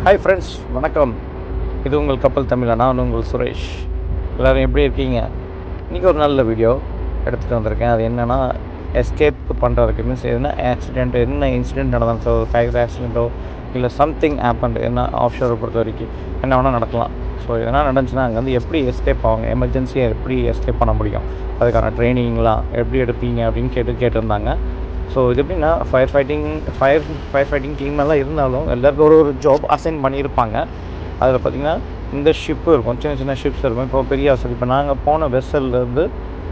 Hi friends, வணக்கம். இது உங்கள் கப்பல் தமிழா. நான் உங்கள் சுரேஷ். எல்லோரும் எப்படி இருக்கீங்க? இன்றைக்கி ஒரு நல்ல வீடியோ எடுத்துகிட்டு வந்திருக்கேன். அது என்னென்னா, எஸ்கேப் பண்ணுறதுக்கு மீன்ஸ் எதுனா ஆக்சிடென்ட், என்ன இன்சிடென்ட் நடந்தாலும், ஸோ ஃபயர் ஆக்சிடென்ட்டோ இல்லை சம்திங் ஹேப்பன்ட், என்ன ஆஃப் ஷோரை பொறுத்த வரைக்கும் என்ன வேணால் நடக்கலாம். ஸோ எதனால் நடந்துச்சுன்னா அங்கே வந்து எப்படி எஸ்கேப் ஆகும், எமர்ஜென்சியாக எப்படி எஸ்கேப் பண்ண முடியும், அதுக்கான ட்ரைனிங்லாம் எப்படி எடுப்பீங்க அப்படின்னு கேட்டிருந்தாங்க. ஸோ இது எப்படின்னா, ஃபயர் ஃபைட்டிங் டீமெல்லாம் இருந்தாலும் எல்லாருக்கும் ஒரு ஜாப் அசைன் பண்ணியிருப்பாங்க. அதில் பார்த்திங்கன்னா இந்த ஷிப்பு இருக்கும், சின்ன சின்ன ஷிப்ஸ் இருக்கும். இப்போ பெரிய வசதி, இப்போ நாங்கள் போன வெசல்லேருந்து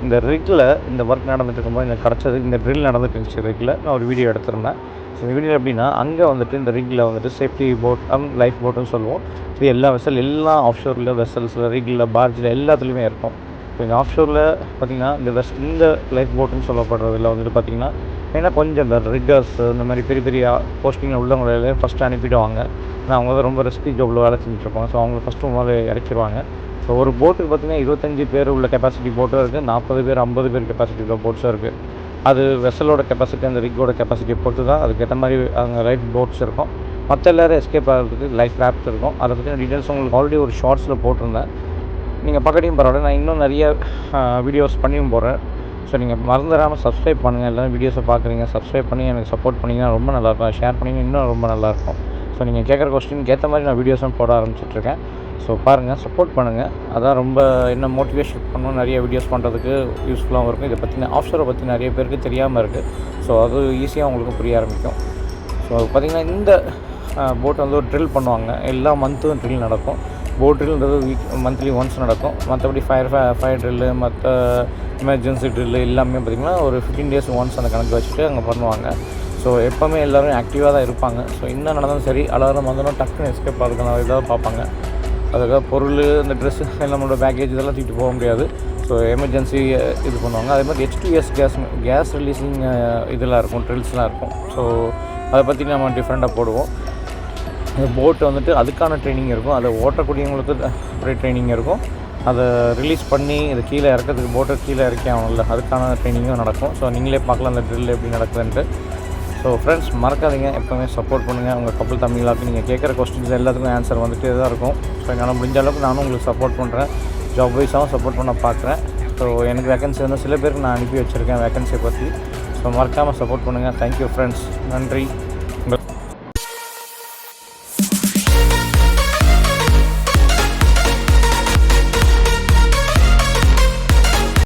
இந்த ரிக்கில் இந்த ஒர்க் நடந்துட்டு இருக்கும்போது எனக்கு கிடச்சது, இந்த ட்ரில் நடந்துட்டு இருந்துச்சு ரிக்கில். நான் ஒரு வீடியோ எடுத்திருந்தேன். ஸோ இந்த வீடியோ எப்படின்னா, அங்கே வந்துட்டு இந்த ரிக்கில் வந்துட்டு சேஃப்டி போட் லைஃப் போட்டுன்னு சொல்லுவோம். இது எல்லா எல்லாம் ஆஃப் ஷோரில் வெசல்ஸில், ரிக்கில், பார்ஜில் எல்லாத்துலேயுமே இருக்கும். இப்போ இந்த ஆஃப் ஷோரில் பார்த்திங்கன்னா இந்த லைஃப் போட்டுன்னு சொல்லப்படுறதில் வந்துட்டு பார்த்திங்கன்னா ஏன்னா கொஞ்சம் இந்த ரிக்கர்ஸ் இந்த மாதிரி பெரிய பெரிய போஸ்டிங்கில் உள்ளவங்களே ஃபஸ்ட்டு அனுப்பிடுவாங்க. ஏன்னா அவங்க தான் ரொம்ப ரிஸ்கி ஜாபில் வேலை செஞ்சுட்ருப்பாங்க. ஸோ அவங்கள ஃபஸ்ட்டு முதல்ல இறக்கிடுவாங்க. ஸோ ஒரு போட்டுக்கு பார்த்திங்கன்னா 25 பேர் உள்ள கெப்பாசிட்டி போட்டும் இருக்குது, 40 பேர் 50 பேர் கெப்பாசிட்டி உள்ள போட்ஸும் இருக்குது. அது வெசலோட கெப்பாசிட்டி, அந்த ரிக்கோட கெப்பாசிட்டியை பொறுத்து தான் அதுக்கேற்ற மாதிரி அங்கே லைஃப் போட்ஸ் இருக்கும். மற்ற எல்லோரும் எஸ்கேப் ஆகிறதுக்கு லைஃப் ராப்ஸ் இருக்கும். அதை பற்றின டீட்டெயில்ஸ் உங்களுக்கு ஆல்ரெடி ஒரு ஷார்ட்ஸில் போட்டிருந்தேன். நீங்கள் பக்கத்தையும் பரவாயில்ல, நான் இன்னும் நிறைய வீடியோஸ் பண்ணியும் போடுறேன். ஸோ நீங்கள் மறந்துடாமல் சப்ஸ்கிரைப் பண்ணுங்கள். எல்லோரும் வீடியோஸை பார்க்குறீங்க, சப்ஸ்கிரைப் பண்ணி எனக்கு சப்போர்ட் பண்ணிங்கன்னா ரொம்ப நல்லாயிருக்கும். ஷேர் பண்ணிங்கன்னா இன்னும் ரொம்ப நல்லாயிருக்கும். ஸோ நீங்கள் கேட்குற கொஸ்டினுக்கு ஏற்ற மாதிரி நான் வீடியோஸும் போட ஆரம்பிச்சிட்ருக்கேன். ஸோ பாருங்கள், சப்போர்ட் பண்ணுங்கள். அதான் ரொம்ப என்ன மோட்டிவேஷன் பண்ணணும், நிறைய வீடியோஸ் பண்ணுறதுக்கு யூஸ்ஃபுல்லாகவும் இருக்கும். இதை பற்றின ஆஃப்ஷோரை பற்றி நிறைய பேருக்கு தெரியாமல் இருக்குது. ஸோ அது ஈஸியாக உங்களுக்கு புரிய ஆரம்பிக்கும். ஸோ பார்த்திங்கன்னா இந்த போட் வந்து ஒரு ட்ரில் பண்ணுவாங்க. எல்லா மந்த்தும் ட்ரில் நடக்கும். போட் ட்ரில்ன்றது மந்த்லி ஒன்ஸ் நடக்கும். மற்றபடி ஃபயர் ட்ரில்லு, மற்ற எமர்ஜென்சி ட்ரில்லு எல்லாமே பார்த்திங்கன்னா ஒரு 15 days ஒன்ஸ் அந்த கணக்கு வச்சுட்டு அங்கே பண்ணுவாங்க. ஸோ எப்போவுமே எல்லோரும் ஆக்டிவாக தான் இருப்பாங்க. ஸோ என்ன நடந்தாலும் சரி, அலாரம் வந்தோன்னா டக்குன்னு எஸ்கேப் ஆகுதுக்கான ஏதாவது பார்ப்பாங்க. அதுக்காக பொருள், இந்த ட்ரெஸ்ஸு, நம்மளோட பேக்கேஜ் இதெல்லாம் தூக்கிட்டு போக முடியாது. ஸோ எமர்ஜென்சி இது பண்ணுவாங்க. அதே மாதிரி H2S கேஸ் ரிலீஸிங் இதெல்லாம் இருக்கும், ட்ரில்ஸ்லாம் இருக்கும். ஸோ அதை பற்றி நம்ம டிஃப்ரெண்ட்டாக போடுவோம். இந்த போட்டு வந்துட்டு அதுக்கான ட்ரைனிங் இருக்கும். அதை ஓட்டக்கூடியவங்களுக்கு அப்படியே ட்ரைனிங் இருக்கும். அதை ரிலீஸ் பண்ணி இதை கீழே இறக்கிறதுக்கு, போட்டை கீழே இறக்கி ஆகணும்ல, அதுக்கான ட்ரைனிங்கும் நடக்கும். ஸோ நீங்களே பார்க்கலாம் அந்த ட்ரில் எப்படி நடக்குதுன்ட்டு. ஸோ ஃப்ரெண்ட்ஸ், மறக்காதீங்க, எப்போவுமே சப்போர்ட் பண்ணுங்கள். உங்கள் கப்பல் தமிழாக்கு நீங்கள் கேட்குற கொஸ்டின்ஸ் எல்லாத்துக்கும் ஆன்சர் வந்துகிட்டே தான் இருக்கும். ஸோ என்னால் முடிஞ்ச அளவுக்கு நானும் உங்களுக்கு சப்போர்ட் பண்ணுறேன். ஜாப் வைஸாகவும் சப்போர்ட் பண்ண பார்க்குறேன். ஸோ எனக்கு வேகன்சி வந்து சில பேருக்கு நான் அனுப்பி வச்சுருக்கேன் வேகன்சியை பற்றி. ஸோ மறக்காமல் சப்போர்ட் பண்ணுங்கள். Thank you friends. நன்றி.